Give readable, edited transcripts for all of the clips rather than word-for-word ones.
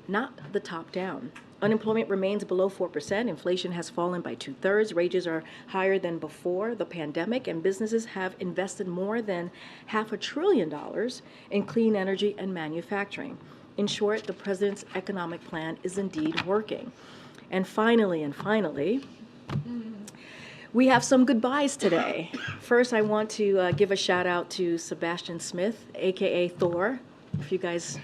not the top down. Unemployment remains below 4%. Inflation has fallen by 2/3. Wages are higher than before the pandemic, and businesses have invested more than $500 billion in clean energy and manufacturing. In short, the president's economic plan is indeed working. And finally, we have some goodbyes today. First, I want to give a shout out to Sebastian Smith, aka Thor. If you guys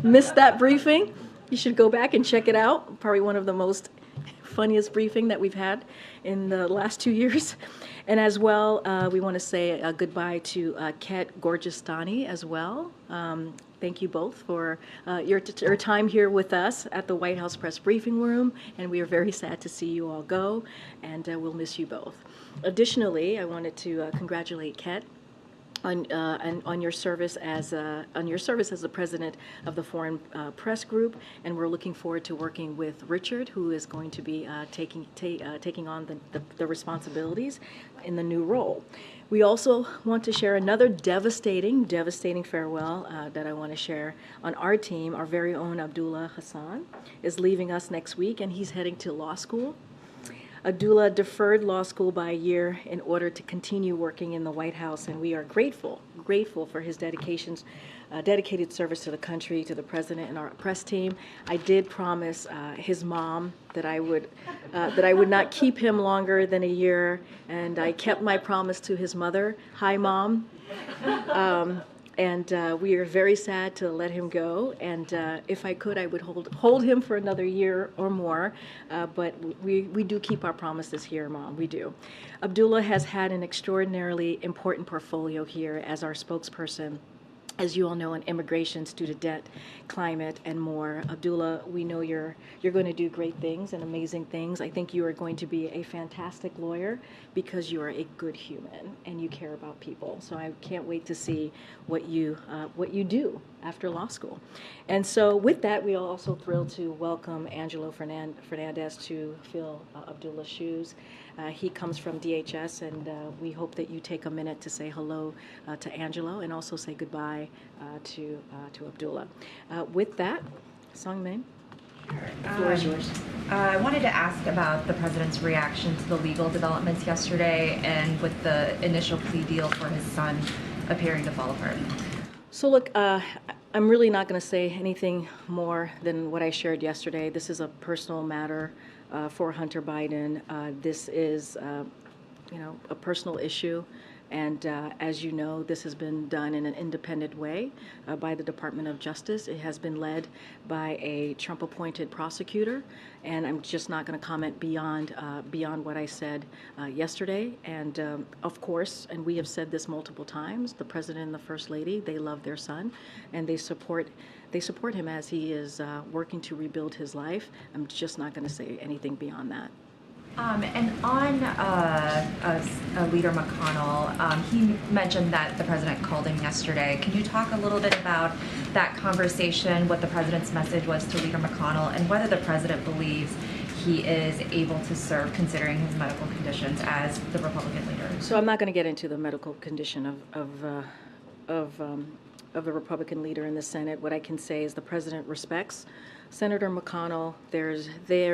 missed that briefing, you should go back and check it out. Probably one of the most funniest briefing that we've had in the last 2 years. And as well, we want to say a goodbye to Ket Gorgistani as well. Thank you both for your time here with us at the White House Press Briefing Room, and we are very sad to see you all go, and we'll miss you both. Additionally, I wanted to congratulate Ket on your service as the president of the Foreign Press Group, and we're looking forward to working with Richard, who is going to be taking on the responsibilities in the new role. We also want to share another devastating farewell that I want to share on our team. Our very own Abdullah Hassan is leaving us next week, and he's heading to law school. Abdullah deferred law school by a year in order to continue working in the White House, and we are grateful for his dedicated service to the country, to the president, and our press team. I did promise his mom that I would not keep him longer than a year, and I kept my promise to his mother. Hi, Mom. And we are very sad to let him go. And if I could, I would hold him for another year or more. But we do keep our promises here, Mom. We do. Abdullah has had an extraordinarily important portfolio here as our spokesperson, as you all know, on immigration, student debt, climate, and more. Abdullah, we know you're going to do great things and amazing things. I think you are going to be a fantastic lawyer because you are a good human and you care about people. So I can't wait to see what you do after law school. And so with that, we are also thrilled to welcome Angelo Fernandez to fill Abdullah's shoes. He comes from DHS, and we hope that you take a minute to say hello to Angelo and also say goodbye to Abdullah. With that, Song Min, the floor is yours. I wanted to ask about the president's reaction to the legal developments yesterday and with the initial plea deal for his son appearing to fall apart. So look, I'm really not going to say anything more than what I shared yesterday. This is a personal matter for Hunter Biden. This is, a personal issue. And as you know, this has been done in an independent way by the Department of Justice. It has been led by a Trump-appointed prosecutor, and I'm just not going to comment beyond what I said yesterday. And of course, and we have said this multiple times, the president and the first lady, they love their son, and they support him as he is working to rebuild his life. I'm just not going to say anything beyond that. And on Leader McConnell, he mentioned that the president called him yesterday. Can you talk a little bit about that conversation, what the president's message was to Leader McConnell, and whether the president believes he is able to serve considering his medical conditions as the Republican leader? So I'm not going to get into the medical condition of a Republican leader in the Senate. What I can say is the president respects Senator McConnell. There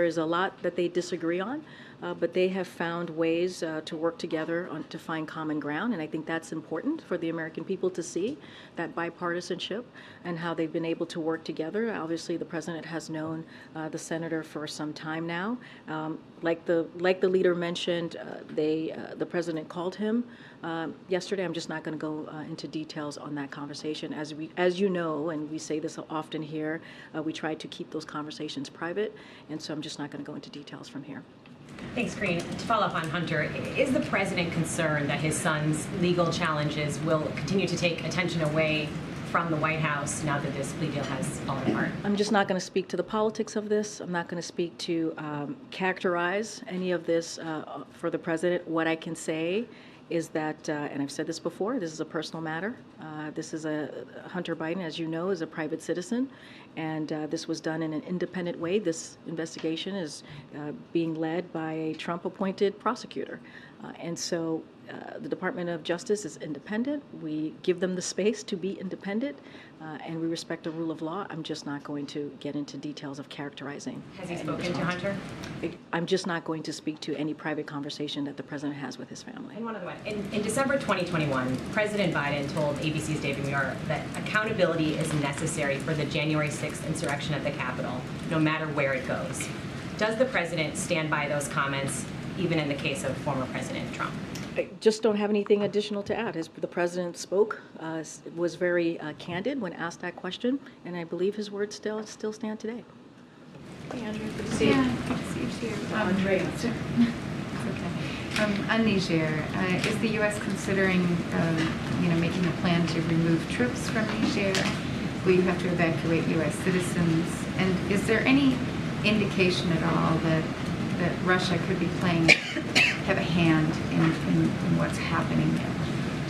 is a lot that they disagree on, but they have found ways to work together to find common ground, and I think that's important for the American people to see, that bipartisanship and how they've been able to work together. Obviously, the president has known the senator for some time now. Like the leader mentioned, the president called him yesterday. I'm just not going to go into details on that conversation. As you know, and we say this often here, we try to keep those conversations private, and so I'm just not going to go into details from here. Thanks, Karine. To follow up on Hunter, is the president concerned that his son's legal challenges will continue to take attention away from the White House now that this plea deal has fallen apart? I'm just not going to speak to the politics of this. I'm not going to speak to characterize any of this for the president. What I can say is that, and I've said this before, this is a personal matter. This is Hunter Biden, as you know, is a private citizen, and this was done in an independent way. This investigation is being led by a Trump-appointed prosecutor. And so the Department of Justice is independent. We give them the space to be independent, and we respect the rule of law. I'm just not going to get into details of characterizing. Has he spoken to Hunter? I'm just not going to speak to any private conversation that the president has with his family. And one other one. In December 2021, President Biden told ABC's David Muir that accountability is necessary for the January 6th insurrection at the Capitol, no matter where it goes. Does the president stand by those comments, even in the case of former President Trump? I just don't have anything additional to add. The president spoke, was very candid when asked that question, and I believe his words still stand today. Hey, Andrea, good to see you. Yeah, good to see you too. Andrea. It's okay. On Niger, is the U.S. considering, making a plan to remove troops from Niger? Will you have to evacuate U.S. citizens? And is there any indication at all that Russia could be have a hand in what's happening there?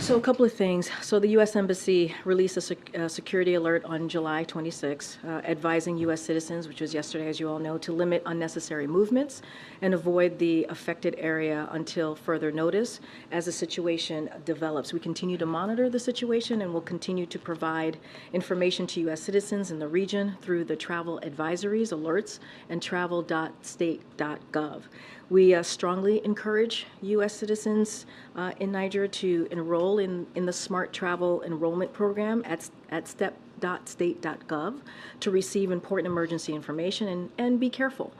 So a couple of things. So the U.S. Embassy released a security alert on July 26, advising U.S. citizens, which was yesterday, as you all know, to limit unnecessary movements and avoid the affected area until further notice as the situation develops. We continue to monitor the situation and will continue to provide information to U.S. citizens in the region through the travel advisories, alerts, and travel.state.gov. We strongly encourage U.S. citizens in Niger to enroll in the Smart Travel Enrollment Program at step.state.gov to receive important emergency information and be careful.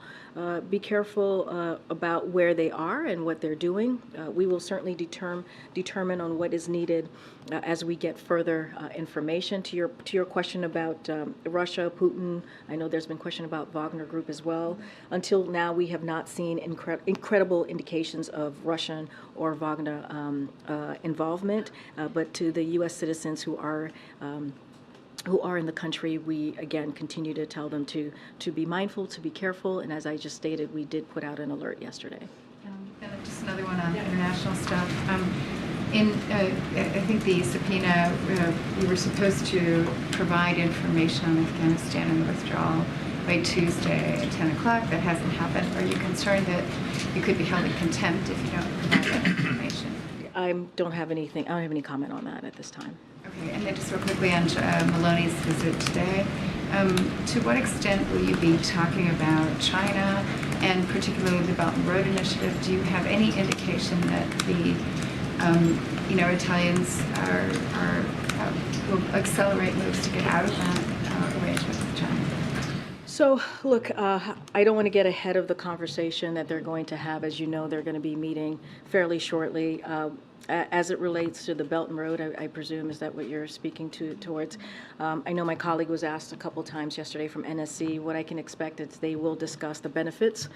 Be careful about where they are and what they're doing. We will certainly determine on what is needed as we get further information. To your question about Russia, Putin, I know there's been question about Wagner Group as well. Until now, we have not seen incredible indications of Russian or Wagner involvement, but to the U.S. citizens who are in the country, we again continue to tell them to be mindful, to be careful, and as I just stated, we did put out an alert yesterday. And just another one on international stuff. I think the subpoena, we were supposed to provide information on Afghanistan and the withdrawal by Tuesday at 10 o'clock. That hasn't happened. Are you concerned that you could be held in contempt if you don't provide that information? I don't have any comment on that at this time. Okay, and then just real quickly on Maloney's visit today, to what extent will you be talking about China and particularly the Belt and Road Initiative? Do you have any indication that the Italians will accelerate moves to get out of that arrangement with China? So, look, I don't want to get ahead of the conversation that they're going to have. As you know, they're going to be meeting fairly shortly. As it relates to the Belt and Road, I presume, is that what you're speaking towards? I know my colleague was asked a couple times yesterday from NSC. What I can expect is they will discuss the benefits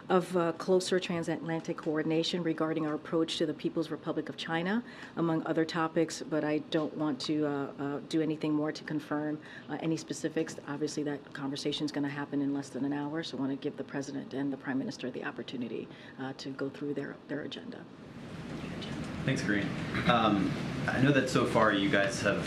of closer transatlantic coordination regarding our approach to the People's Republic of China, among other topics, but I don't want to do anything more to confirm any specifics. Obviously, that conversation is going to happen in less than an hour, so I want to give the President and the Prime Minister the opportunity to go through their agenda. Thanks, Karine. I know that so far you guys have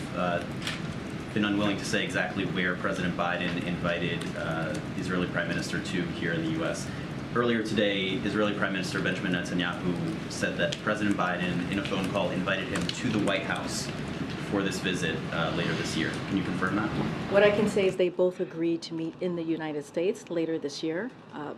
been unwilling to say exactly where President Biden invited the Israeli Prime Minister to here in the U.S. Earlier today, Israeli Prime Minister Benjamin Netanyahu said that President Biden, in a phone call, invited him to the White House for this visit later this year. Can you confirm that? What I can say is they both agreed to meet in the United States later this year.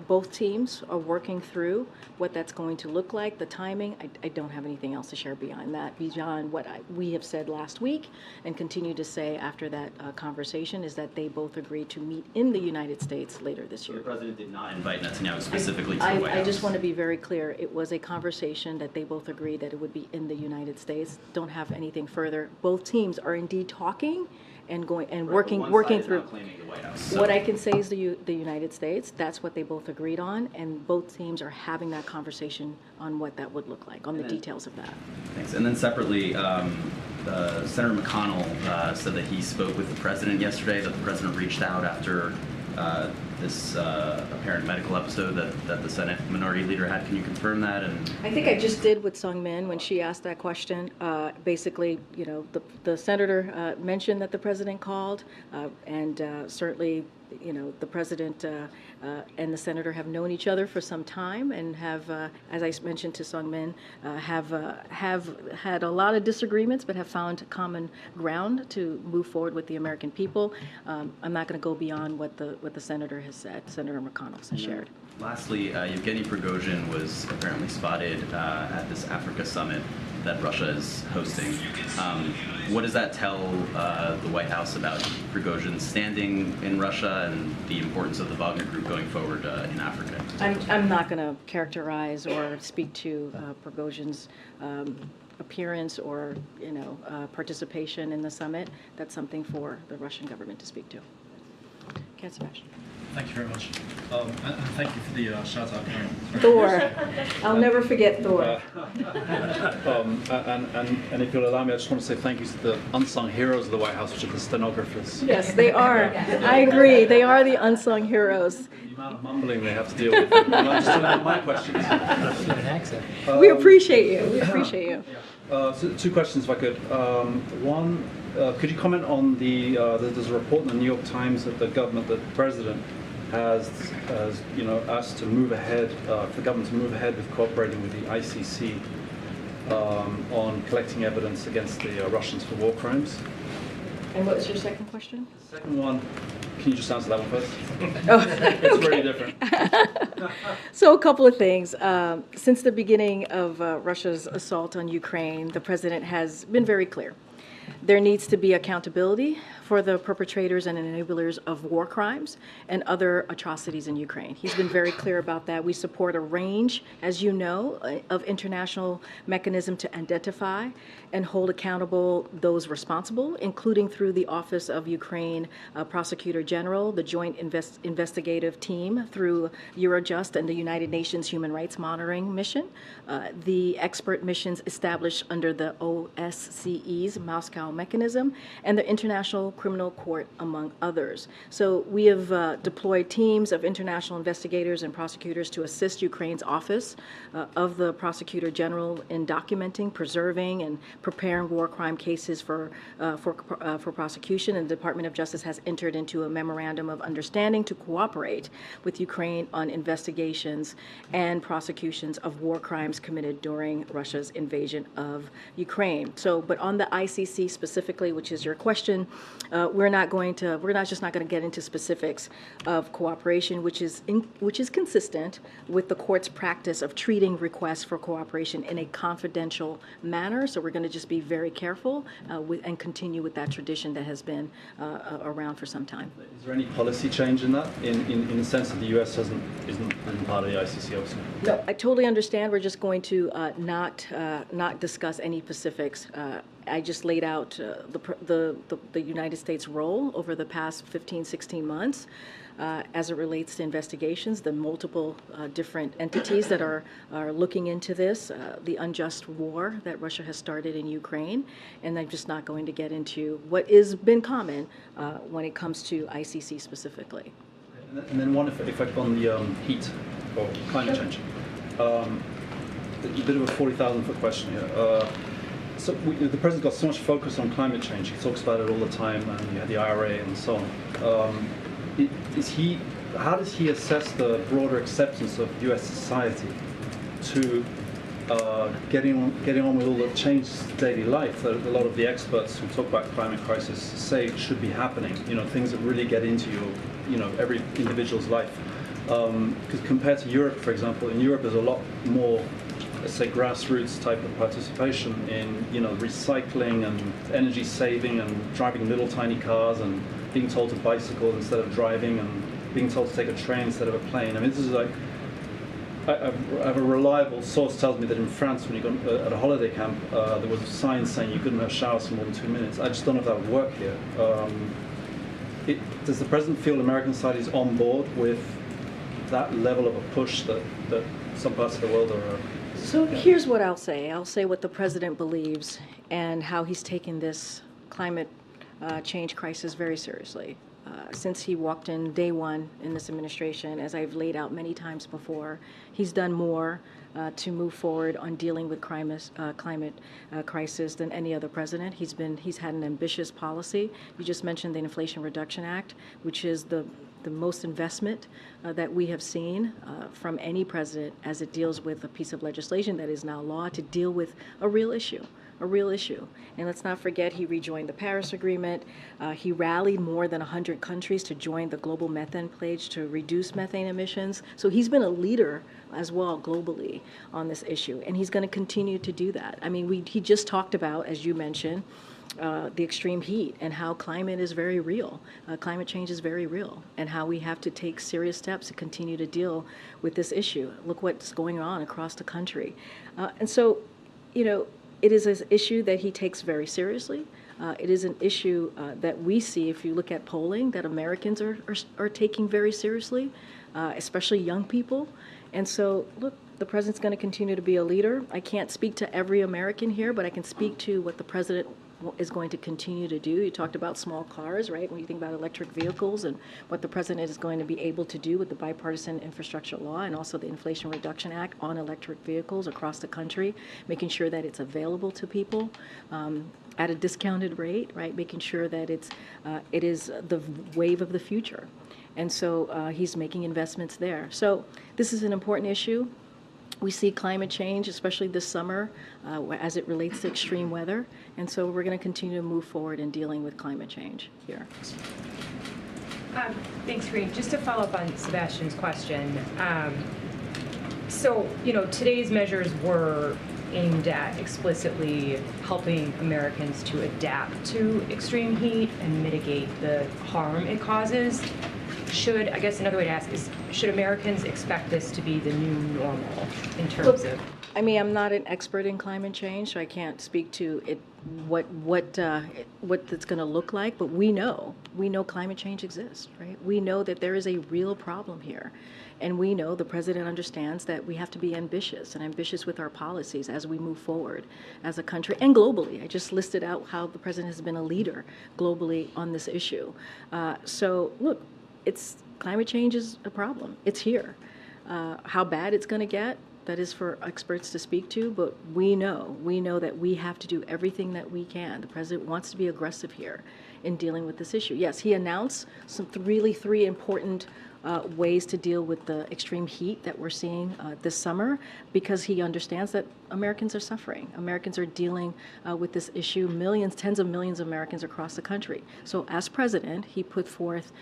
Both teams are working through what that's going to look like, the timing. I don't have anything else to share beyond that, beyond what we have said last week and continue to say after that conversation is that they both agreed to meet in the United States later this year. The President did not invite Netanyahu specifically to the White House. I just want to be very clear. It was a conversation that they both agreed that it would be in the United States. Don't have anything further. Both teams are indeed talking and going and working through. What I can say is the United States. That's what they both agreed on, and both teams are having that conversation on what that would look like, on the details of that. Thanks. And then separately, Senator McConnell said that he spoke with the president yesterday. That the president reached out after this apparent medical episode that the Senate Minority Leader had. Can you confirm that? And I think I just did with Sung Min when she asked that question. Basically, the senator mentioned that the president called, and certainly the president and the senator have known each other for some time and have, as I mentioned to Sung-min, have had a lot of disagreements, but have found common ground to move forward with the American people. I'm not going to go beyond what the senator has said, Senator McConnell has shared. Lastly, Yevgeny Prigozhin was apparently spotted at this Africa summit that Russia is hosting. What does that tell the White House about Prigozhin's standing in Russia and the importance of the Wagner Group going forward in Africa? I'm not going to characterize or speak to Prigozhin's appearance or participation in the summit. That's something for the Russian government to speak to. Ken Sebastian. Thank you very much. And thank you for the shout out, Karine. Thor. I'll never forget Thor. And if you'll allow me, I just want to say thank you to the unsung heroes of the White House, which are the stenographers. Yes, they are. I agree. They are the unsung heroes. The amount of mumbling they have to deal with. And I'm just about my questions. We appreciate you. We appreciate you. So two questions, if I could. One, could you comment on there's a report in the New York Times that the president has asked to move ahead, for the government to move ahead with cooperating with the ICC on collecting evidence against the Russians for war crimes. And what was your second question? The second one, can you just answer that one first? Oh, It's really different. So a couple of things. Since the beginning of Russia's assault on Ukraine, the president has been very clear. There needs to be accountability for the perpetrators and enablers of war crimes and other atrocities in Ukraine. He's been very clear about that. We support a range, as you know, of international mechanism to identify and hold accountable those responsible, including through the Office of Ukraine Prosecutor General, the Joint Investigative Team through Eurojust and the United Nations Human Rights Monitoring Mission, the expert missions established under the OSCE's Moscow mechanism, and the International Criminal Court, among others. So we have deployed teams of international investigators and prosecutors to assist Ukraine's Office of the Prosecutor General in documenting, preserving, and preparing war crime cases for prosecution. And the Department of Justice has entered into a memorandum of understanding to cooperate with Ukraine on investigations and prosecutions of war crimes committed during Russia's invasion of Ukraine. So, but on the ICC specifically, which is your question, we're not just not going to get into specifics of cooperation, which is consistent with the court's practice of treating requests for cooperation in a confidential manner. So we're going to just be very careful and continue with that tradition that has been around for some time. Is there any policy change in that, in the sense that the U.S. isn't part of the ICC, obviously? No, I totally understand. We're just going to not discuss any specifics. I just laid out the United States role over the past 15, 16 months as it relates to investigations, the multiple different entities that are looking into this, the unjust war that Russia has started in Ukraine, and I'm just not going to get into what has been common when it comes to ICC specifically. And then one effect on the heat or climate change. A bit of a 40,000-foot question here. So the president got so much focus on climate change. He talks about it all the time, and you had the IRA and so on. How does he assess the broader acceptance of U.S. society to getting on with all the changes to daily life that a lot of the experts who talk about climate crisis say should be happening? Things that really get into every individual's life. Because compared to Europe, for example, in Europe there's a lot more, let's say, grassroots type of participation in recycling and energy saving and driving little tiny cars and being told to bicycle instead of driving and being told to take a train instead of a plane. I mean, this is like, I have a reliable source tells me that in France, when you go at a holiday camp, there was a sign saying you couldn't have showers for more than 2 minutes. I just don't know if that would work here. Does the president feel American society is on board with that level of a push that some parts of the world are? So here's what I'll say. I'll say what the president believes and how he's taken this climate change crisis very seriously. Since he walked in day one in this administration, as I've laid out many times before, he's done more to move forward on dealing with climate crisis than any other president. He's had an ambitious policy. You just mentioned the Inflation Reduction Act, which is the the most investment that we have seen from any president as it deals with a piece of legislation that is now law to deal with a real issue. A real issue. And let's not forget he rejoined the Paris Agreement. He rallied more than 100 countries to join the global methane pledge to reduce methane emissions. So he's been a leader as well globally on this issue, and he's going to continue to do that. I mean, he just talked about, as you mentioned, the extreme heat and how climate is very real. Climate change is very real, and how we have to take serious steps to continue to deal with this issue. Look what's going on across the country. And so, you know, it is an issue that he takes very seriously. It is an issue that we see, if you look at polling, that Americans are taking very seriously, especially young people. And so, look, the president's going to continue to be a leader. I can't speak to every American here, but I can speak to what the president is going to continue to do. You talked about small cars, right? When you think about electric vehicles and what the president is going to be able to do with the bipartisan infrastructure law and also the Inflation Reduction Act on electric vehicles across the country, making sure that it's available to people at a discounted rate, right? Making sure that it is the wave of the future. And so he's making investments there. So this is an important issue. We see climate change, especially this summer, as it relates to extreme weather. And so we're going to continue to move forward in dealing with climate change here. Thanks, Karine. Just to follow up on Sebastian's question. So, you know, today's measures were aimed at explicitly helping Americans to adapt to extreme heat and mitigate the harm it causes. I guess another way to ask is, should Americans expect this to be the new normal in terms of? I mean, I'm not an expert in climate change, so I can't speak to it, what it's going to look like. But we know climate change exists, right? We know that there is a real problem here, and we know the president understands that we have to be ambitious with our policies as we move forward as a country and globally. I just listed out how the president has been a leader globally on this issue. So look. Climate change is a problem. It's here. How bad it's going to get, that is for experts to speak to, but we know that we have to do everything that we can. The president wants to be aggressive here in dealing with this issue. Yes, he announced three important ways to deal with the extreme heat that we're seeing this summer, because he understands that Americans are suffering. Americans are dealing with this issue, tens of millions of Americans across the country. So as president, he put forth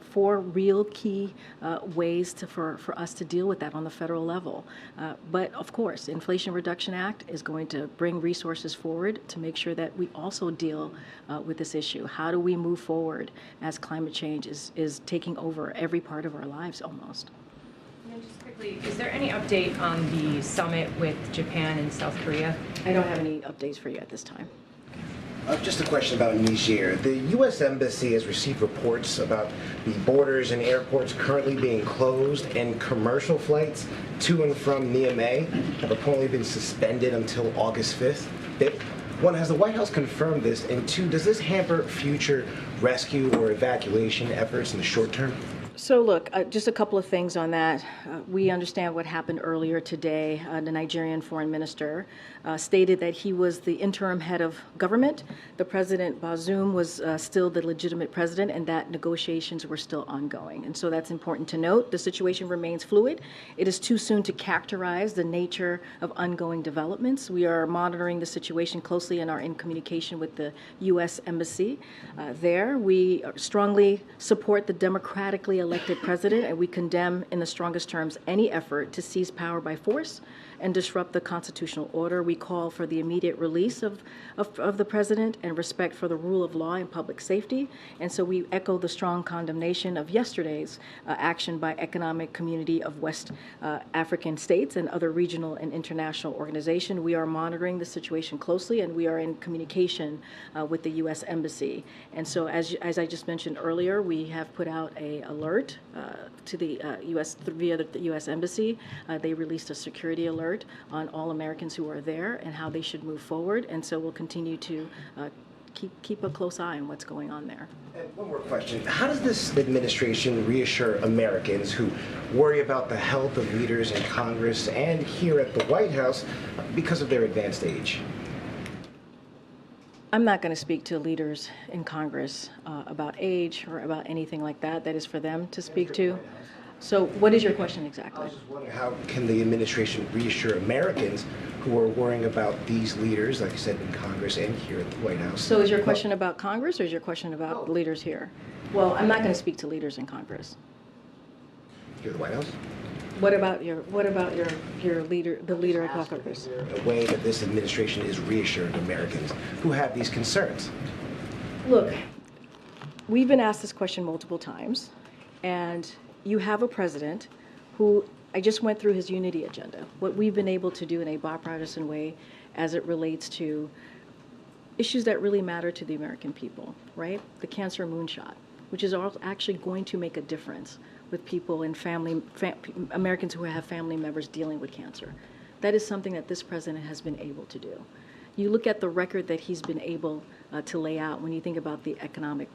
4 real key ways for us to deal with that on the federal level. But of course, the Inflation Reduction Act is going to bring resources forward to make sure that we also deal with this issue. How do we move forward as climate change is taking over every part of our lives almost? And then just quickly, is there any update on the summit with Japan and South Korea? I don't have any updates for you at this time. Just a question about Niger. The U.S. Embassy has received reports about the borders and airports currently being closed, and commercial flights to and from Niamey have apparently been suspended until August 5th. One, has the White House confirmed this? And 2, does this hamper future rescue or evacuation efforts in the short term? So look, just a couple of things on that. We understand what happened earlier today. The Nigerian foreign minister stated that he was the interim head of government. The President Bazoum was still the legitimate president, and that negotiations were still ongoing. And so that's important to note. The situation remains fluid. It is too soon to characterize the nature of ongoing developments. We are monitoring the situation closely and are in communication with the U.S. Embassy there. We strongly support the democratically elected president, and we condemn in the strongest terms any effort to seize power by force and disrupt the constitutional order. We call for the immediate release of the president and respect for the rule of law and public safety. And so we echo the strong condemnation of yesterday's action by Economic Community of West African States and other regional and international organizations. We are monitoring the situation closely, and we are in communication with the U.S. Embassy. And so as I just mentioned earlier, we have put out an alert to the U.S. via the U.S. Embassy. They released a security alert on all Americans who are there and how they should move forward. And so we'll continue to keep a close eye on what's going on there. And one more question. How does this administration reassure Americans who worry about the health of leaders in Congress and here at the White House because of their advanced age? I'm not going to speak to leaders in Congress about age or about anything like that. That is for them to speak to. So what is your question I exactly? was just wondering, how can the administration reassure Americans who are worrying about these leaders, like you said, in Congress and here at the White House? So is your question about Congress or is your question about leaders here? Well, I'm not going to speak to leaders in Congress. Here at the White House? What about your leader, the leader of Congress? A way that this administration is reassuring Americans who have these concerns. Look, we've been asked this question multiple times, and you have a president who, I just went through his unity agenda, what we've been able to do in a bipartisan way as it relates to issues that really matter to the American people, right? The cancer moonshot, which is actually going to make a difference with people and Americans who have family members dealing with cancer. That is something that this president has been able to do. You look at the record that he's been able to lay out when you think about the economy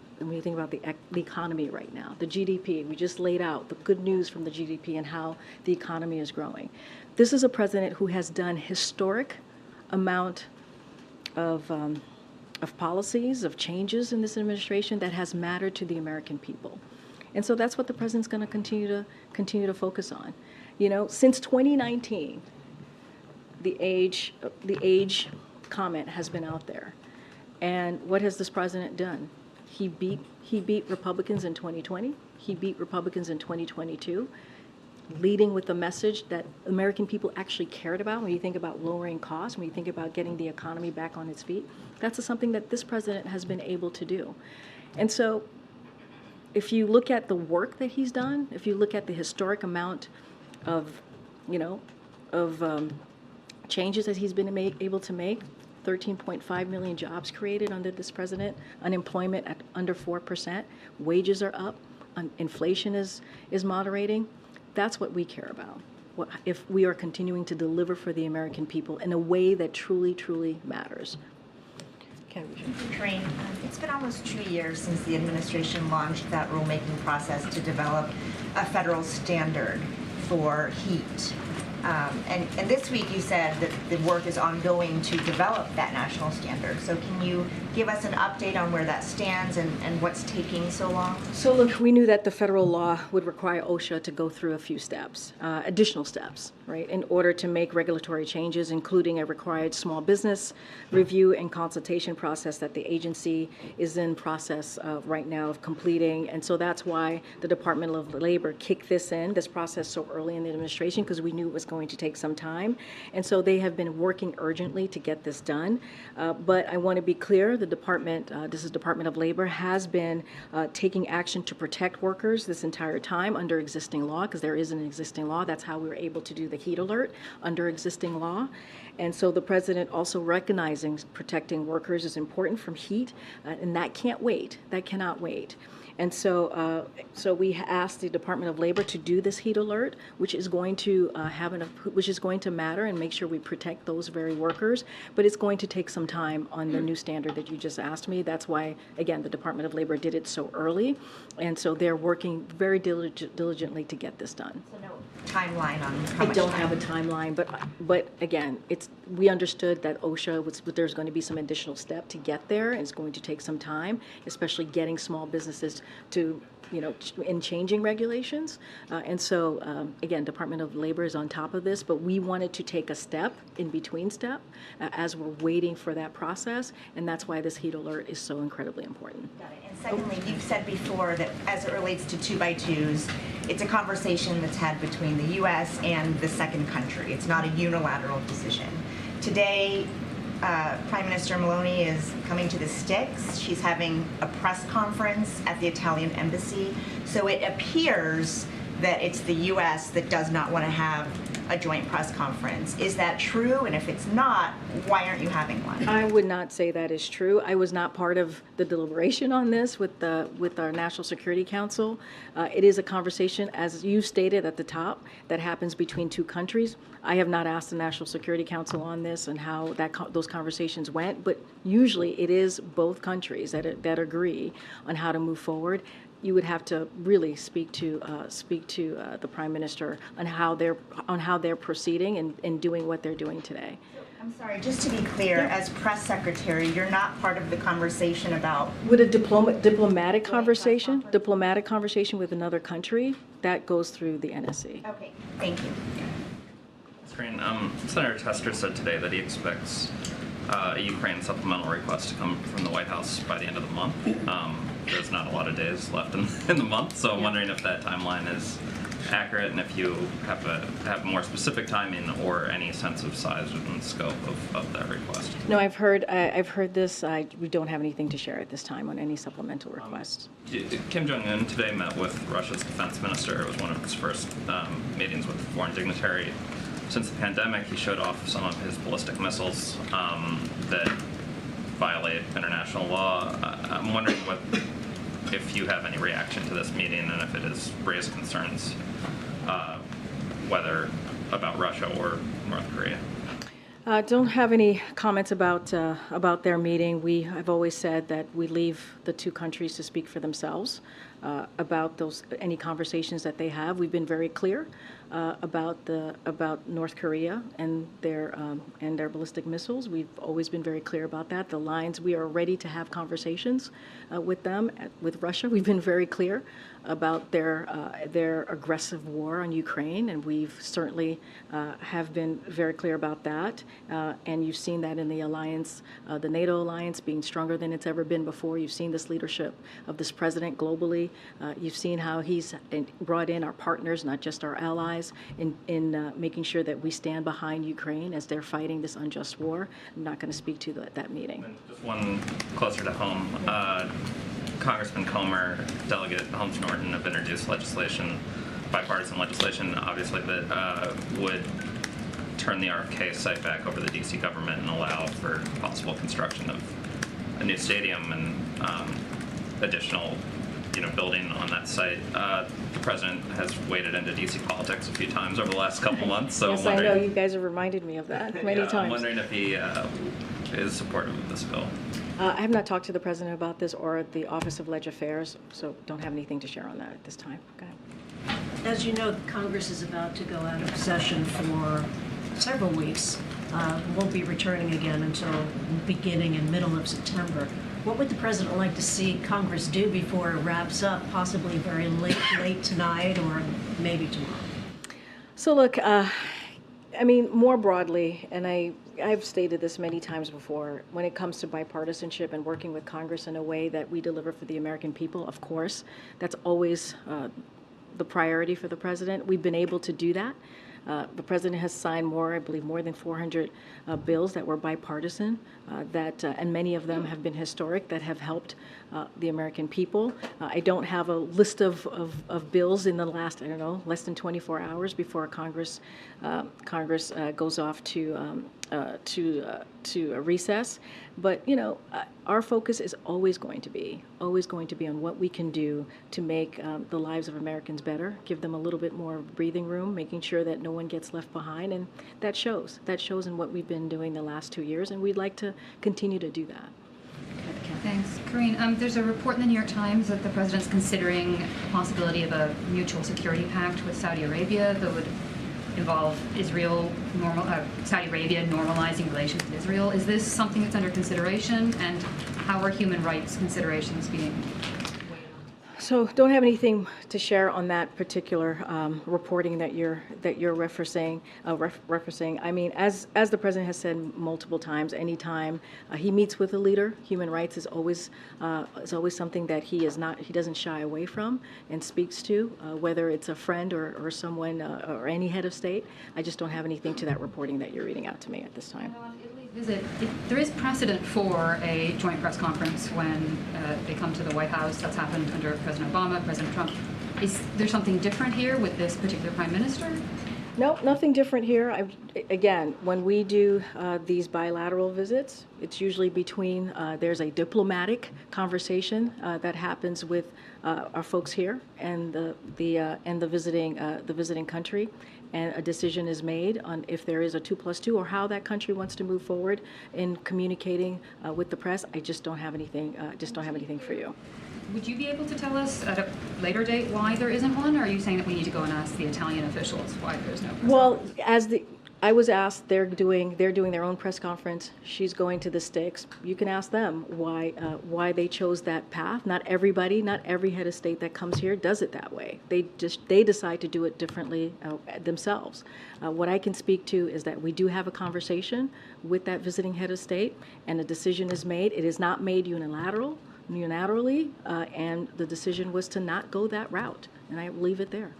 right now, the GDP. We just laid out the good news from the GDP and how the economy is growing. This is a president who has done historic amount of policies, of changes in this administration that has mattered to the American people. And so that's what the president's going to continue to focus on. You know, since 2019, the age comment has been out there. And what has this president done? He beat Republicans in 2020. He beat Republicans in 2022, leading with the message that American people actually cared about. When you think about lowering costs, when you think about getting the economy back on its feet, that's something that this president has been able to do. And so if you look at the work that he's done, if you look at the historic amount of, changes that he's been able to make, 13.5 million jobs created under this president, unemployment at under 4%, wages are up, inflation is moderating. That's what we care about. If we are continuing to deliver for the American people in a way that truly, truly matters. Karine, it's been almost 2 years since the administration launched that rulemaking process to develop a federal standard for heat. And this week you said that the work is ongoing to develop that national standard. So can you give us an update on where that stands and what's taking so long? So look, we knew that the federal law would require OSHA to go through a few steps, additional steps, right, in order to make regulatory changes, including a required small business review and consultation process that the agency is in process right now of completing. And so that's why the Department of Labor kicked this process so early in the administration, because we knew it was going to take some time. And so they have been working urgently to get this done. But I want to be clear, the department, this is Department of Labor, has been taking action to protect workers this entire time under existing law, because there is an existing law. That's how we were able to do the heat alert under existing law. And so the president also recognizing protecting workers is important from heat, and that can't wait. That cannot wait. And so, we asked the Department of Labor to do this heat alert, which is going to which is going to matter and make sure we protect those very workers. But it's going to take some time on the new standard that you just asked me. That's why, again, the Department of Labor did it so early, and so they're working very diligently to get this done. So no timeline on how I much don't time? have a timeline, but again, we understood that OSHA there's going to be some additional step to get there. It's going to take some time, especially getting small businesses to, in changing regulations. And so, again, Department of Labor is on top of this, but we wanted to take a step in between step as we're waiting for that process, and that's why this heat alert is so incredibly important. Got it. And secondly, you've said before that as it relates to 2x2s, it's a conversation that's had between the U.S. and the second country. It's not a unilateral decision. Today, Prime Minister Meloni is coming to the sticks. She's having a press conference at the Italian embassy. So it appears that it's the U.S. that does not want to have a joint press conference. Is that true? And if it's not, why aren't you having one? I would not say that is true. I was not part of the deliberation on this with our National Security Council. It is a conversation, as you stated at the top, that happens between two countries. I have not asked the National Security Council on this and how those conversations went, but usually it is both countries that agree on how to move forward. You would have to really speak to the Prime Minister on how they're proceeding and doing what they're doing today. I'm sorry, just to be clear, as press secretary, you're not part of the conversation about, With a diplomatic conversation with another country, that goes through the NSC. okay, thank you. Karine, Senator Tester said today that he expects a Ukraine supplemental request to come from the White House by the end of the month. There's not a lot of days left in the month, so I'm wondering if that timeline is accurate and if you have more specific timing or any sense of size and scope of that request. No, I've heard this. We don't have anything to share at this time on any supplemental requests. Kim Jong-un today met with Russia's defense minister. It was one of his first meetings with a foreign dignitary since the pandemic. He showed off some of his ballistic missiles that violate international law. I'm wondering if you have any reaction to this meeting and if it has raised concerns, whether about Russia or North Korea. Don't have any comments about their meeting. I've always said that we leave the two countries to speak for themselves about any conversations that they have. We've been very clear about North Korea and their ballistic missiles. We've always been very clear about that. The lines, we are ready to have conversations with them. With Russia, we've been very clear about their aggressive war on Ukraine, and we've certainly have been very clear about that. And you've seen that in the alliance, the NATO alliance being stronger than it's ever been before. You've seen this leadership of this president globally. You've seen how he's brought in our partners, not just our allies, in making sure that we stand behind Ukraine as they're fighting this unjust war. I'm not going to speak to that meeting. And just one closer to home. Congressman Comer, Delegate Holmes Norton have introduced legislation, bipartisan legislation, obviously, that would turn the RFK site back over to the D.C. government and allow for possible construction of a new stadium and additional, building on that site. The president has waded into D.C. politics a few times over the last couple months. So yes, I know you guys have reminded me of that many times. I'm wondering if he is supportive of this bill. I have not talked to the president about this or the Office of Leg Affairs, so don't have anything to share on that at this time. Go ahead. As you know, Congress is about to go out of session for several weeks. Won't be returning again until beginning and middle of September. What would the president like to see Congress do before it wraps up, possibly very late tonight or maybe tomorrow? So look, more broadly, and I've stated this many times before, when it comes to bipartisanship and working with Congress in a way that we deliver for the American people, of course, that's always the priority for the president. We've been able to do that. The president has signed more than 400 bills that were bipartisan, and many of them have been historic, that have helped the American people. I don't have a list of bills in the last, less than 24 hours before Congress goes off to a recess. But our focus is always going to be on what we can do to make the lives of Americans better, give them a little bit more breathing room, making sure that no one gets left behind, and that shows in what we've been doing the last 2 years, and we'd like to continue to do that. Thanks. Karine, there's a report in the New York Times that the president's considering the possibility of a mutual security pact with Saudi Arabia that would involve Saudi Arabia normalizing relations with Israel. Is this something that's under consideration, and how are human rights considerations being weighed on? So don't have anything to share on that particular reporting that you're referencing. I mean, as the president has said multiple times, anytime he meets with a leader, human rights is always something that he doesn't shy away from and speaks to, whether it's a friend or someone or any head of state. I just don't have anything to that reporting that you're reading out to me at this time. There is precedent for a joint press conference when they come to the White House. That's happened under President Obama, President Trump. Is there something different here with this particular prime minister? No, nothing different here. Again, when we do these bilateral visits, it's usually between, there's a diplomatic conversation that happens with our folks here and the visiting country, and a decision is made on if there is a 2+2 or how that country wants to move forward in communicating with the press. I just don't have anything. For you. Would you be able to tell us at a later date why there isn't one, or are you saying that we need to go and ask the Italian officials why there's no press? Well, I was asked, they're doing their own press conference. She's going to the sticks. You can ask them why they chose that path. Not every head of state that comes here does it that way. They decide to do it differently themselves. What I can speak to is that we do have a conversation with that visiting head of state, and a decision is made. It is not made unilaterally, and the decision was to not go that route. And I leave it there.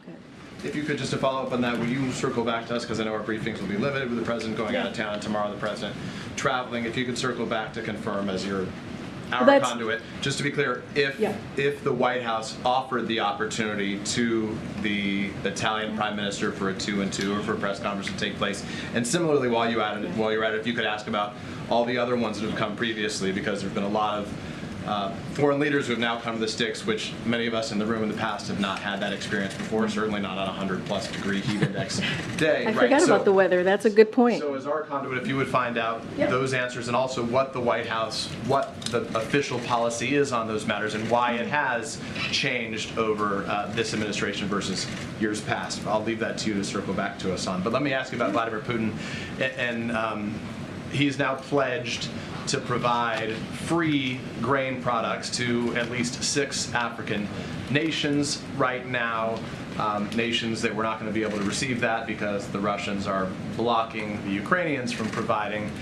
Okay. If you could, just to follow up on that, will you circle back to us, because I know our briefings will be limited with the president going out of town, tomorrow the president traveling. If you could circle back to confirm as our conduit, just to be clear, if the White House offered the opportunity to the Italian Prime Minister for a 2-and-2 or for a press conference to take place, and similarly while you're at it, if you could ask about all the other ones that have come previously, because there's been a lot of foreign leaders who have now come to the sticks, which many of us in the room in the past have not had that experience before, certainly not on a 100+ degree heat index day. I forgot about the weather. That's a good point. So as our conduit, if you would find out those answers, and also what the White House, what the official policy is on those matters, and why it has changed over this administration versus years past. I'll leave that to you to circle back to us on. But let me ask you about Vladimir Putin, and he's now pledged to provide free grain products to at least 6 African nations right now. Nations that were not going to be able to receive that because the Russians are blocking the Ukrainians from providing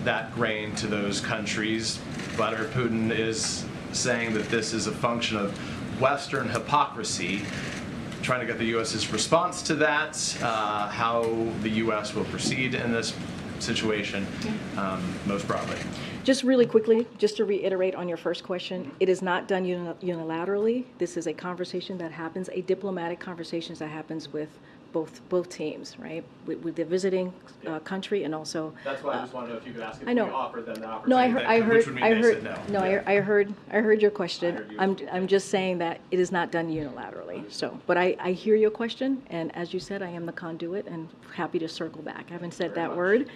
that grain to those countries. Vladimir Putin is saying that this is a function of Western hypocrisy. Trying to get the U.S.'s response to that, how the U.S. will proceed in this situation most broadly. Just really quickly, just to reiterate on your first question, it is not done unilaterally. This is a conversation that happens, a diplomatic conversation that happens with both teams, right? With the visiting country, and also. That's why I just wanted to know if you could ask if we offered them the opportunity. No, I heard your question. I'm just saying that it is not done unilaterally. So, but I hear your question, and as you said, I am the conduit, and happy to circle back. I haven't said that word.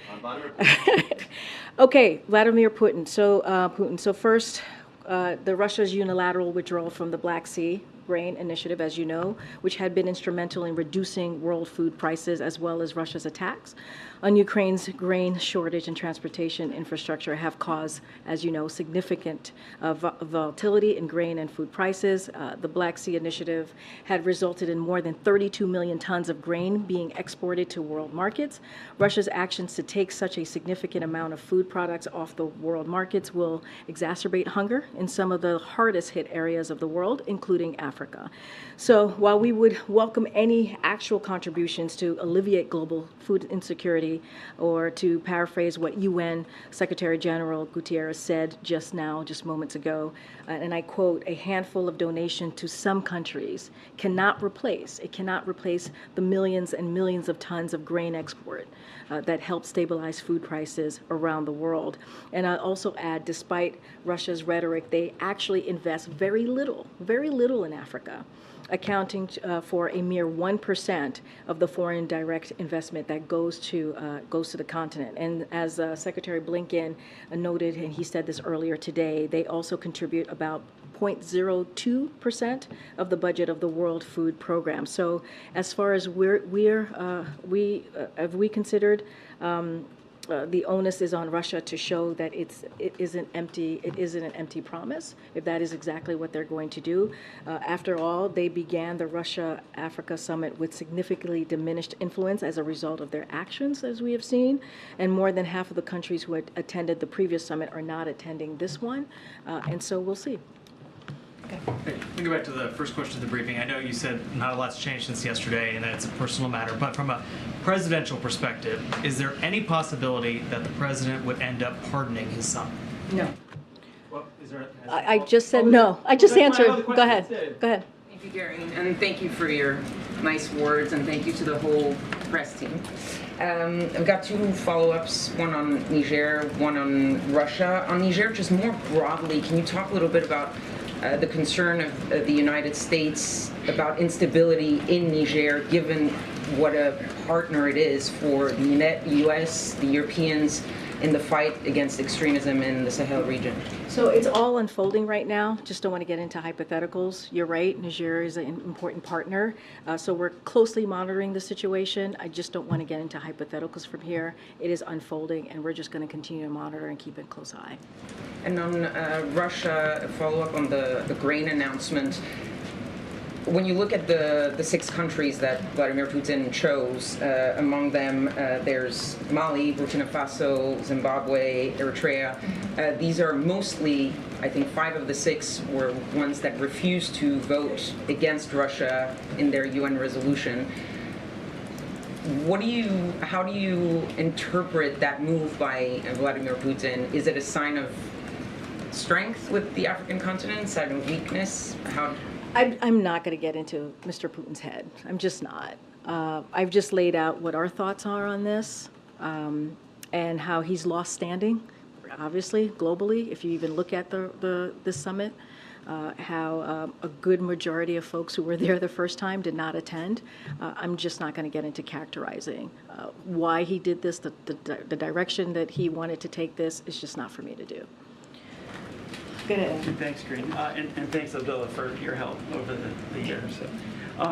Okay, Vladimir Putin. So first, the Russia's unilateral withdrawal from the Black Sea Grain Initiative, as you know, which had been instrumental in reducing world food prices, as well as Russia's attacks on Ukraine's grain shortage and transportation infrastructure, have caused, as you know, significant volatility in grain and food prices. The Black Sea Initiative had resulted in more than 32 million tons of grain being exported to world markets. Russia's actions to take such a significant amount of food products off the world markets will exacerbate hunger in some of the hardest hit areas of the world, including Africa. So while we would welcome any actual contributions to alleviate global food insecurity, or to paraphrase what UN Secretary General Guterres said just moments ago, and I quote, "A handful of donation to some countries cannot replace the millions and millions of tons of grain export that help stabilize food prices around the world." And I also add, despite Russia's rhetoric, they actually invest very little in Africa, accounting for a mere 1% of the foreign direct investment that goes to the continent. And as Secretary Blinken noted, and he said this earlier today, they also contribute about 0.02% of the budget of the World Food Program. So as far as we considered, the onus is on Russia to show that it isn't an empty promise, if that is exactly what they're going to do. After all, they began the Russia-Africa Summit with significantly diminished influence as a result of their actions, as we have seen, and more than half of the countries who had attended the previous summit are not attending this one, and so we'll see. Hey, let me go back to the first question of the briefing. I know you said not a lot's changed since yesterday and that it's a personal matter, but from a presidential perspective, is there any possibility that the president would end up pardoning his son? No. Well, is there I just said no. I just answered. Go ahead. Thank you, Karine, and thank you for your nice words, and thank you to the whole press team. I've got 2 follow-ups, one on Niger, one on Russia. On Niger, just more broadly, can you talk a little bit about the concern of the United States about instability in Niger, given what a partner it is for the U.S., the Europeans, in the fight against extremism in the Sahel region? So it's all unfolding right now. Just don't want to get into hypotheticals. You're right, Niger is an important partner. So we're closely monitoring the situation. I just don't want to get into hypotheticals from here. It is unfolding, and we're just going to continue to monitor and keep a close eye. And on Russia, a follow-up on the grain announcement. When you look at the 6 countries that Vladimir Putin chose, among them there's Mali, Burkina Faso, Zimbabwe, Eritrea. These are mostly, I think 5 of the 6 were ones that refused to vote against Russia in their UN resolution. How do you interpret that move by Vladimir Putin? Is it a sign of strength with the African continent, a sign of weakness? I'm not going to get into Mr. Putin's head. I'm just not. I've just laid out what our thoughts are on this and how he's lost standing, obviously, globally. If you even look at this summit, how a good majority of folks who were there the first time did not attend. I'm just not going to get into characterizing why he did this, the direction that he wanted to take this is just not for me to do. Thanks, Karine, and thanks, Abdullah, for your help over the years.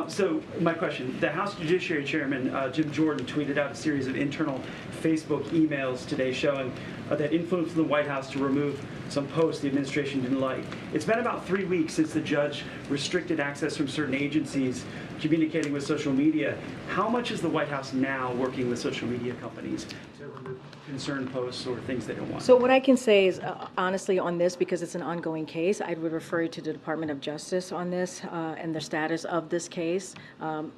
So my question, the House Judiciary Chairman, Jim Jordan, tweeted out a series of internal Facebook emails today showing that influenced the White House to remove some posts the administration didn't like. It's been about 3 weeks since the judge restricted access from certain agencies communicating with social media. How much is the White House now working with social media companies to remove concerned posts or things they don't want? So what I can say is, honestly, on this, because it's an ongoing case, I would refer you to the Department of Justice on this and the status of this case.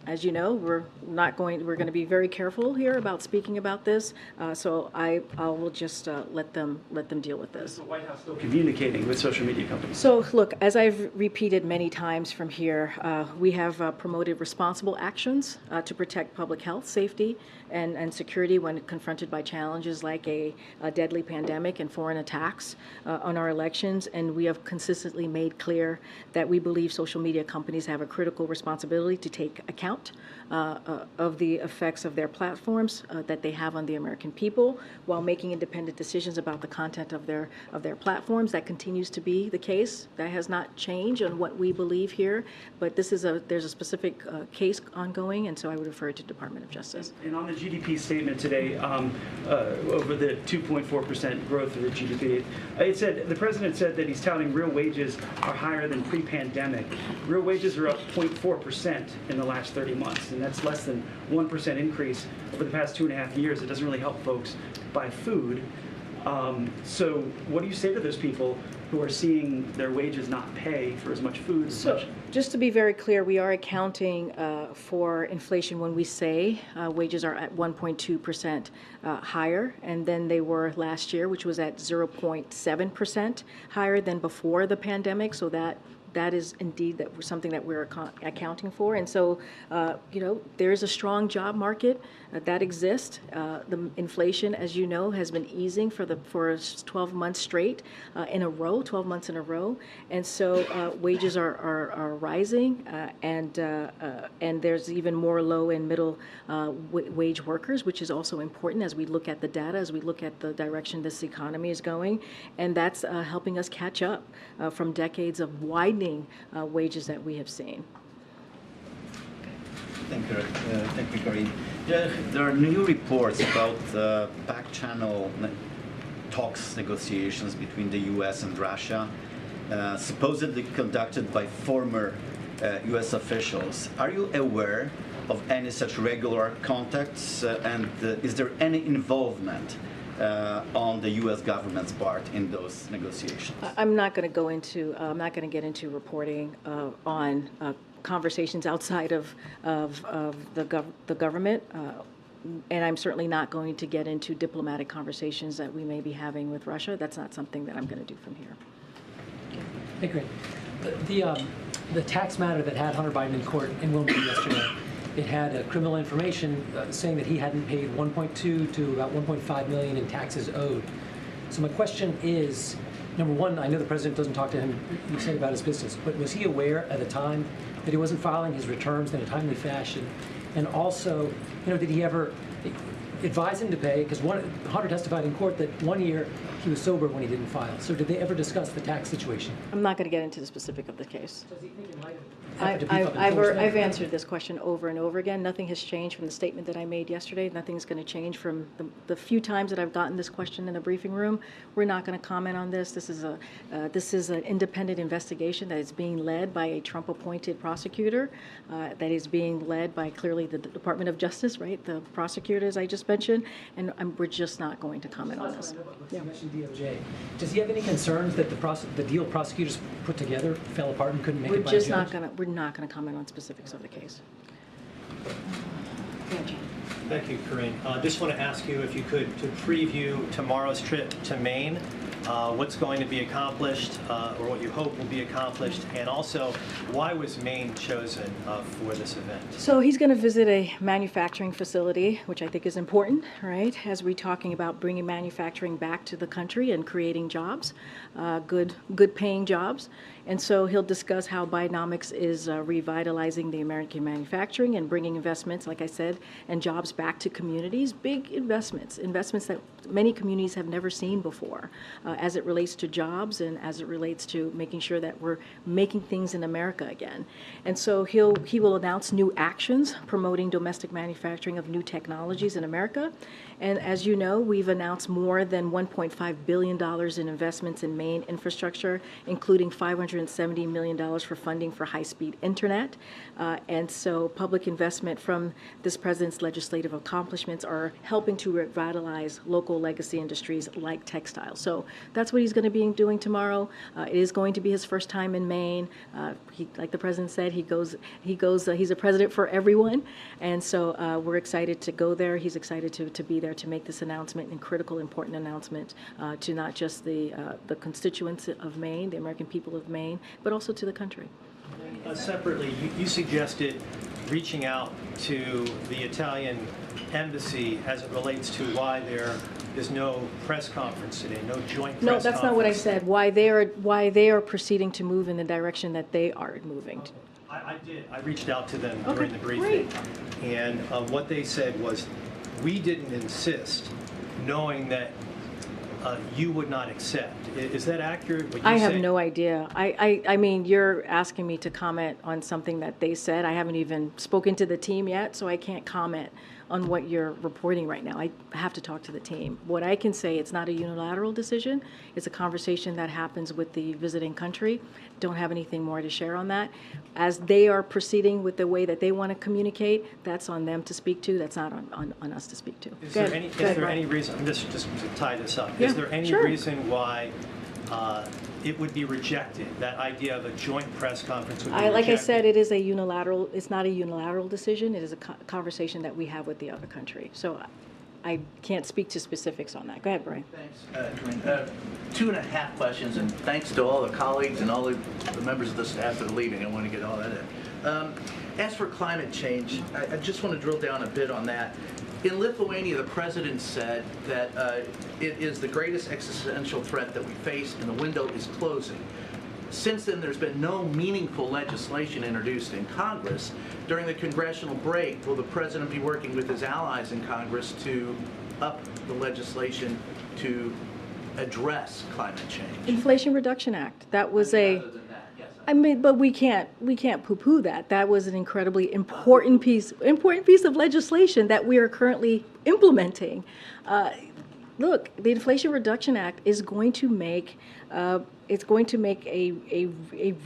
As you know, we're going to be very careful here about speaking about this. So I will just let them deal with this. Is the White House still communicating with social media companies? So look, as I've repeated many times from here, we have promoted responsible actions to protect public health, safety, and security when confronted by challenges like a deadly pandemic and foreign attacks on our elections. And we have consistently made clear that we believe social media companies have a critical responsibility to take account of the effects of their platforms that they have on the American people while making independent decisions about the content of their platforms. That continues to be the case. That has not changed on what we believe here, but there's a specific case ongoing, and so I would refer to Department of Justice. And on the GDP statement today, over the 2.4% growth of the GDP, the president said that he's touting real wages are higher than pre-pandemic. Real wages are up 0.4% in the last 30 months, and that's less than 1% increase over the past 2.5 years. It doesn't really help folks buy food. So what do you say to those people who are seeing their wages not pay for as much food? Just to be very clear, we are accounting for inflation when we say wages are at 1.2% higher, and then they were last year, which was at 0.7% higher than before the pandemic. So that is indeed something that we're accounting for. And so, there is a strong job market that exists. The inflation, as you know, has been easing for 12 months straight in a row, 12 months in a row. And so wages are rising, and there's even more low and middle wage workers, which is also important as we look at the data, as we look at the direction this economy is going. And that's helping us catch up from decades of widening wages that we have seen. Thank you, Karine. There are new reports about backchannel talks, negotiations between the U.S. and Russia, supposedly conducted by former U.S. officials. Are you aware of any such regular contacts, and is there any involvement on the U.S. government's part in those negotiations? I'm not going to get into reporting on conversations outside of the government, and I'm certainly not going to get into diplomatic conversations that we may be having with Russia. That's not something that I'm going to do from here. Hey, great. The tax matter that had Hunter Biden in court in Wilmington yesterday, it had criminal information saying that he hadn't paid 1.2 to about 1.5 million in taxes owed. So my question is, number one, I know the president doesn't talk to him, you said, about his business, but was he aware at the time that he wasn't filing his returns in a timely fashion? And also, did he ever advise him to pay, because Hunter testified in court that 1 year he was sober when he didn't file. So did they ever discuss the tax situation? I'm not going to get into the specific of the case. Does he think in light of I've answered this question over and over again. Nothing has changed from the statement that I made yesterday. Nothing's going to change from the few times that I've gotten this question in the briefing room. We're not going to comment on this. This is an independent investigation that is being led by a Trump-appointed prosecutor, that is being led by clearly the Department of Justice, right? The prosecutors I just mentioned, and we're just not going to comment on this. You mentioned DOJ. Does he have any concerns that the deal prosecutors put together fell apart and couldn't make it by a judge? We're not going to comment on specifics of the case. Thank you, Karine. Just want to ask you if you could to preview tomorrow's trip to Maine, what's going to be accomplished, or what you hope will be accomplished, and also why was Maine chosen for this event? So he's going to visit a manufacturing facility, which I think is important, right? As we're talking about bringing manufacturing back to the country and creating jobs, good paying jobs. And so he'll discuss how Bidenomics is revitalizing the American manufacturing and bringing investments, like I said, and jobs back to communities. Big investments that many communities have never seen before, as it relates to jobs and as it relates to making sure that we're making things in America again. And so he will announce new actions promoting domestic manufacturing of new technologies in America. And as you know, we've announced more than $1.5 billion in investments in Maine infrastructure, including $570 million for funding for high-speed internet. And so public investment from this president's legislative accomplishments are helping to revitalize local legacy industries like textiles. So that's what he's going to be doing tomorrow. It is going to be his first time in Maine. Like the president said, he's a president for everyone. And so we're excited to go there. He's excited to be there to make this announcement, and critical, important announcement to not just the constituents of Maine, the American people of Maine, but also to the country. Separately, you suggested reaching out to the Italian embassy as it relates to why there is no press conference today, no joint press conference. No, that's not what I said. Why they are proceeding to move in the direction that they are moving. I did. I reached out to them during the briefing, and what they said was, we didn't insist, knowing that you would not accept. Is that accurate? What you I have say? no idea. I mean, you're asking me to comment on something that they said. I haven't even spoken to the team yet, so I can't comment on what you're reporting right now. I have to talk to the team. What I can say, it's not a unilateral decision. It's a conversation that happens with the visiting country. Don't have anything more to share on that. As they are proceeding with the way that they want to communicate, that's on them to speak to. That's not on us to speak to. Is there any reason, just to tie this up, Yeah, is there any sure. reason why it would be rejected, that idea of a joint press conference would be rejected? Like I said, it's not a unilateral decision. It is a conversation that we have with the other country. So I can't speak to specifics on that. Go ahead, Brian. Thanks, Karine. 2.5 questions, and thanks to all the colleagues and all the members of the staff that are leaving. I want to get all that in. As for climate change, I just want to drill down a bit on that. In Lithuania, the president said that it is the greatest existential threat that we face, and the window is closing. Since then, there's been no meaningful legislation introduced in Congress. During the congressional break, will the president be working with his allies in Congress to up the legislation to address climate change? Inflation Reduction Act. That was I mean, but we can't poo-poo that. That was an incredibly important piece of legislation that we are currently implementing. Look, the Inflation Reduction Act is going to make a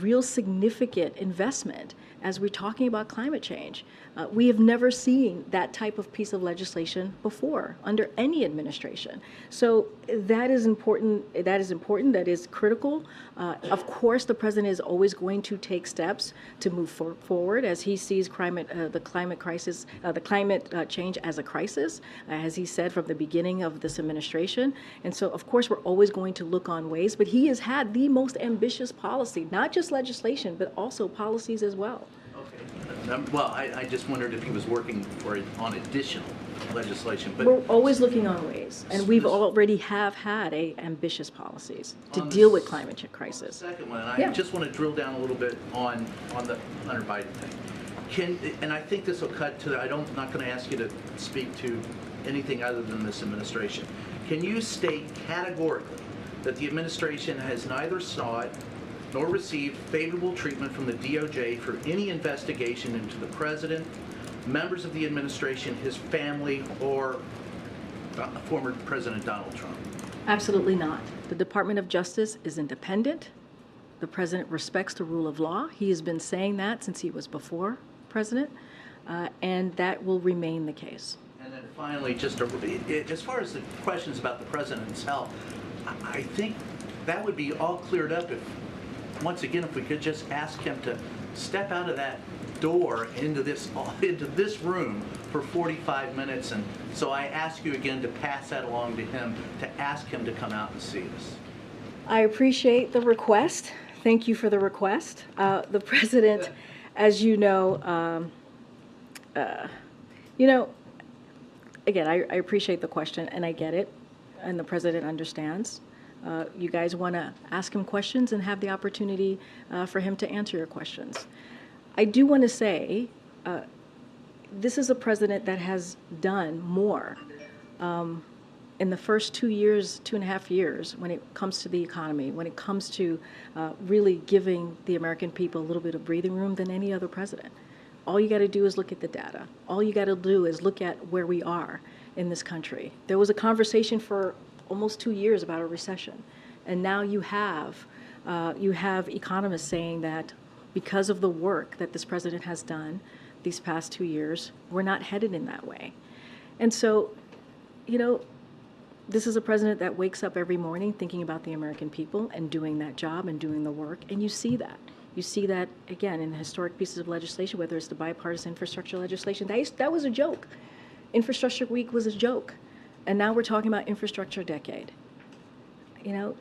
real significant investment as we're talking about climate change. We have never seen that type of piece of legislation before under any administration. So that is important. That is critical. Of course, the president is always going to take steps to move forward as he sees the climate crisis, the climate change as a crisis, as he said from the beginning of this administration. And so, of course, we're always going to look on ways. But he has had the most ambitious policy, not just legislation, but also policies as well. Well, I just wondered if he was working on additional legislation. But we're always looking on ways, and we've already had ambitious policies to deal with climate crisis. Second one, and I just want to drill down a little bit on the Hunter Biden thing. And I think this will cut to, I'm not going to ask you to speak to anything other than this administration. Can you state categorically that the administration has neither sought nor received favorable treatment from the DOJ for any investigation into the president, members of the administration, his family, or former President Donald Trump? Absolutely not. The Department of Justice is independent. The president respects the rule of law. He has been saying that since he was before president, and that will remain the case. And then finally, just as far as the questions about the president's health, I think that would be all cleared up if, once again, if we could just ask him to step out of that door into this room for 45 minutes. And so I ask you again to pass that along to him, to ask him to come out and see us. I appreciate the request. Thank you for the request. The president, as you know, again, I appreciate the question, and I get it, and the president understands. You guys want to ask him questions and have the opportunity for him to answer your questions. I do want to say this is a president that has done more in the first 2.5 years, when it comes to the economy, when it comes to really giving the American people a little bit of breathing room than any other president. All you got to do is look at the data. All you got to do is look at where we are in this country. There was a conversation for almost 2 years about a recession, and now you have economists saying that because of the work that this president has done these past 2 years, we're not headed in that way. And so, this is a president that wakes up every morning thinking about the American people and doing that job and doing the work, and you see that. You see that, again, in historic pieces of legislation, whether it's the bipartisan infrastructure legislation. That was a joke. Infrastructure Week was a joke. And now we're talking about infrastructure decade.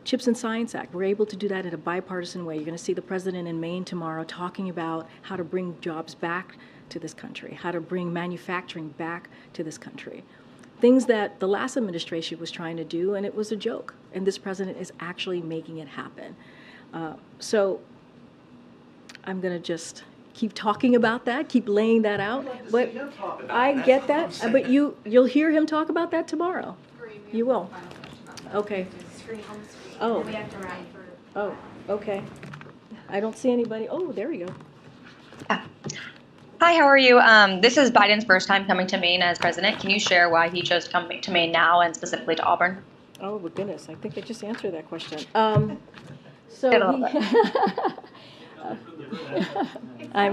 Chips and Science Act, we're able to do that in a bipartisan way. You're going to see the president in Maine tomorrow talking about how to bring jobs back to this country, how to bring manufacturing back to this country. Things that the last administration was trying to do, and it was a joke. And this president is actually making it happen. So I'm going to just keep talking about that, keep laying that out. But I get that. But you'll hear him talk about that tomorrow. You will. Okay. Oh. Oh. Okay. I don't see anybody. Oh, there we go. Hi, how are you? This is Biden's first time coming to Maine as president. Can you share why he chose to come to Maine now and specifically to Auburn? Oh, my goodness. I think I just answered that question. I'm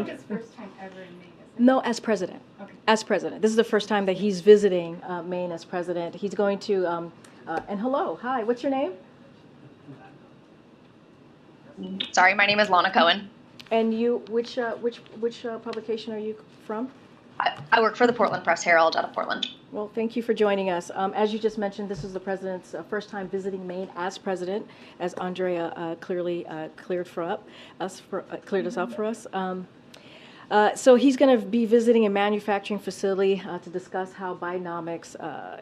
his first time ever in Maine. No, as president. Okay. As president. This is the first time that he's visiting Maine as president. He's going to, and hello, hi, what's your name? Sorry, my name is Lana Cohen. And you, which publication are you from? I work for the Portland Press Herald out of Portland. Well, thank you for joining us. As you just mentioned, this is the president's first time visiting Maine as president, as Andrea clearly cleared us up for us. So he's going to be visiting a manufacturing facility to discuss how Bidenomics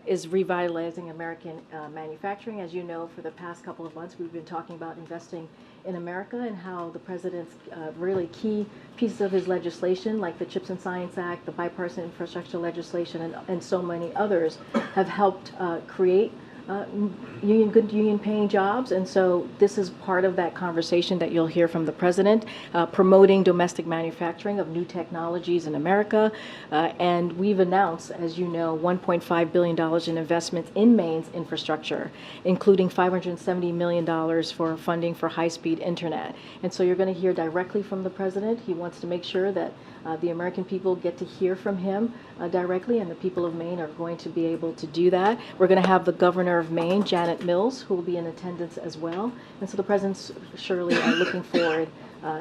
is revitalizing American manufacturing. As you know, for the past couple of months, we've been talking about investing in America and how the president's really key pieces of his legislation, like the Chips and Science Act, the bipartisan infrastructure legislation, and so many others, have helped create good union-paying jobs. And so this is part of that conversation that you'll hear from the president, promoting domestic manufacturing of new technologies in America. And we've announced, as you know, $1.5 billion in investments in Maine's infrastructure, including $570 million for funding for high-speed internet. And so you're going to hear directly from the president. He wants to make sure that the American people get to hear from him directly, and the people of Maine are going to be able to do that. We're going to have the governor of Maine, Janet Mills, who will be in attendance as well. And so the president's surely looking forward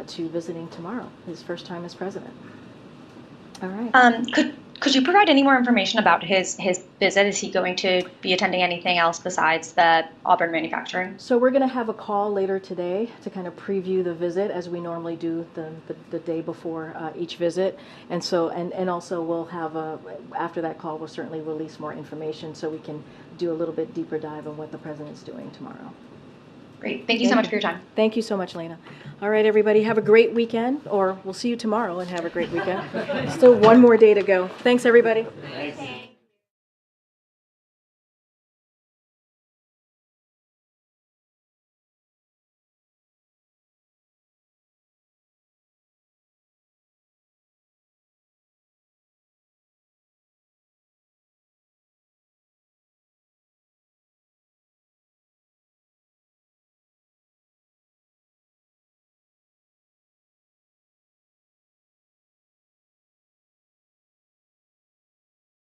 to visiting tomorrow, his first time as president. All right. Could you provide any more information about his visit? Is he going to be attending anything else besides the Auburn manufacturing? So we're going to have a call later today to kind of preview the visit, as we normally do the day before each visit. And so and also we'll have after that call, we'll certainly release more information so we can do a little bit deeper dive on what the president's doing tomorrow. Great. Thank you so much for your time. Thank you so much, Lena. All right, everybody, have a great weekend, or we'll see you tomorrow and have a great weekend. Still one more day to go. Thanks, everybody.